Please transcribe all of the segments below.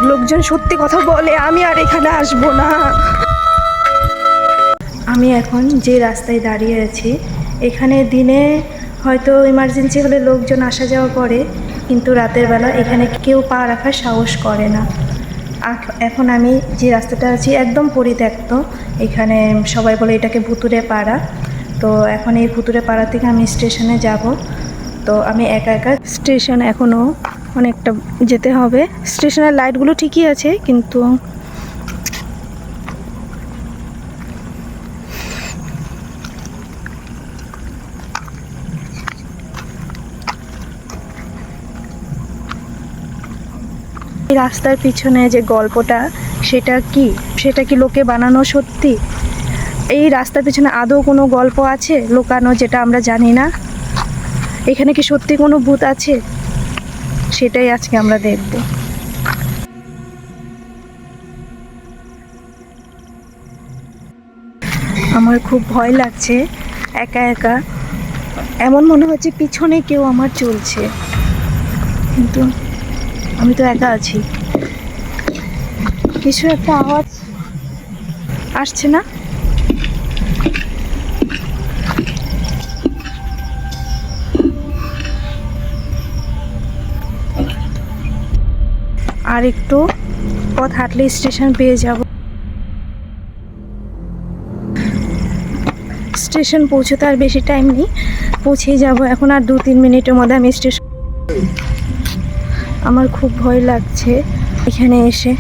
লোকজন সত্যি কথা বলে, আমি আর এখানে আসবো না। আমি এখন যে রাস্তায় দাঁড়িয়ে আছি, এখানে দিনে হয়তো ইমার্জেন্সি হলে লোকজন আসা যাওয়া করে, কিন্তু রাতের বেলা এখানে কেউ পা রাখার সাহস করে না। এখন আমি যে রাস্তাটা আছি একদম পরিত্যক্ত। এখানে সবাই বলে এটাকে ভুতুরে পাড়া। তো এখন এই ভুতুরে পাড়া থেকে আমি স্টেশনে যাব। তো আমি একা একা স্টেশন এখনও অনেকটা যেতে হবে। স্টেশনের লাইটগুলো ঠিকই আছে, কিন্তু এই রাস্তার পিছনে যে গল্পটা, সেটা কি লোকে বানানো সত্যি? এই রাস্তার পিছনে আদৌ কোনো গল্প আছে লুকানো, যেটা আমরা জানি না? এখানে কি সত্যি কোনো ভূত আছে? সেটাই আজকে আমরা দেখব। আমার খুব ভয় লাগছে একা একা। এমন মনে হচ্ছে পিছনে কেউ আমার চলছে, কিন্তু আমি তো একা আছি। কিছু একটা আওয়াজ আসছে না? আর একটু পথ হাঁটলে স্টেশন পেয়ে যাব। স্টেশন পৌঁছতে আর বেশি টাইম নেই, পৌঁছেই যাব এখন। আর 2-3 মিনিটের মধ্যে আমি স্টেশন। আমার খুব ভয় লাগছে এখানে এসে।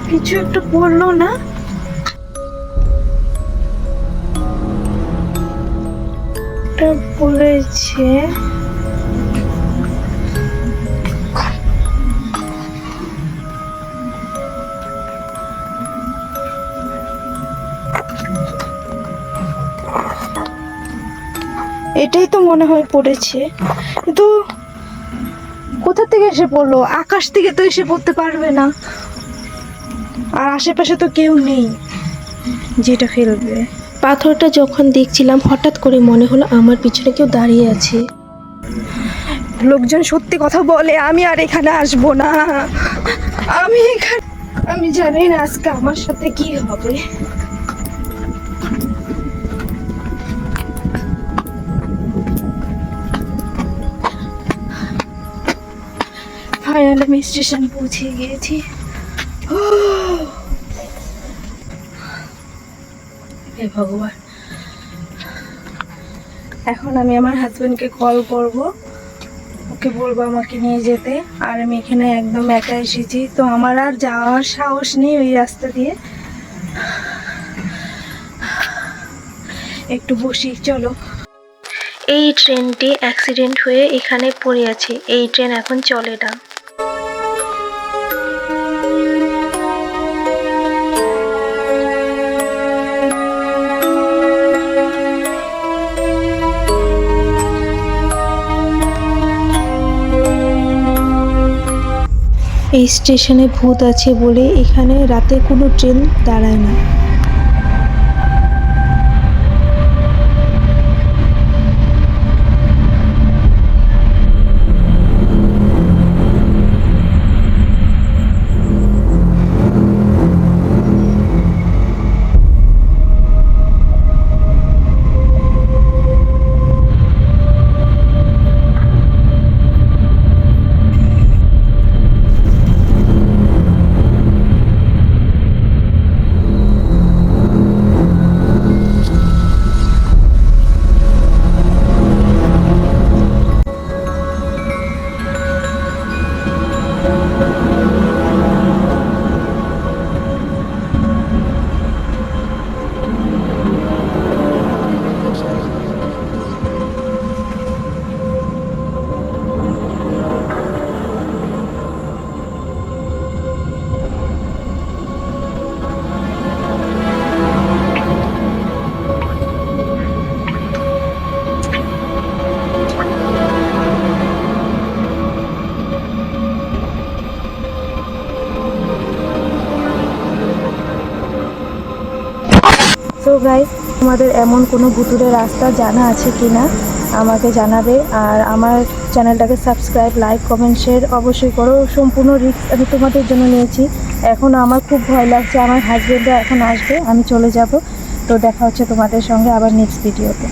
কিছু একটু পড়লো না? এটা বলেছে এটাই তো মনে হয় পড়েছে, কিন্তু কোথা থেকে এসে পড়লো? আকাশ থেকে তো এসে পড়তে পারবে না, আর আশেপাশে তো কেউ নেই যেটা ফেলবে। পাথরটা যখন দেখছিলাম হঠাৎ করে মনে হলো আমার পিছনে কেউ দাঁড়িয়ে আছে। লোকজন সত্যি কথা বলে, আমি আর এখানে আসবো না। আমি জানি না আজকে আমার সাথে কি হবে। ফাইনালি আমি স্টেশন পৌঁছে গিয়েছি। হে ভগবান, এখন আমি আমার হাজবেন্ডকে কল করব, ওকে বলবো আমাকে নিয়ে যেতে। আর আমি এখানে একদম একা এসেছি, তো আমার আর যাওয়ার সাহস নেই ওই রাস্তা দিয়ে। একটু বসি, চলো। এই ট্রেনটি অ্যাক্সিডেন্ট হয়ে এখানে পড়ে আছে। এই ট্রেন এখন চলে না। এই স্টেশনে ভূত আছে বলে এখানে রাতে কোনো ট্রেন দাঁড়ায় না। সো গাইস, তোমাদের এমন কোনো ভুতুরে রাস্তা জানা আছে কি না আমাকে জানাবে। আর আমার চ্যানেলটাকে সাবস্ক্রাইব, লাইক, কমেন্ট, শেয়ার অবশ্যই করো। সম্পূর্ণ রিস্ক আমি তোমাদের জন্য নিয়েছি। এখন আমার খুব ভয় লাগছে, আমার হাজবেন্ডরা এখন আসবে, আমি চলে যাব। তো দেখা হচ্ছে তোমাদের সঙ্গে আবার নেক্সট ভিডিওতে।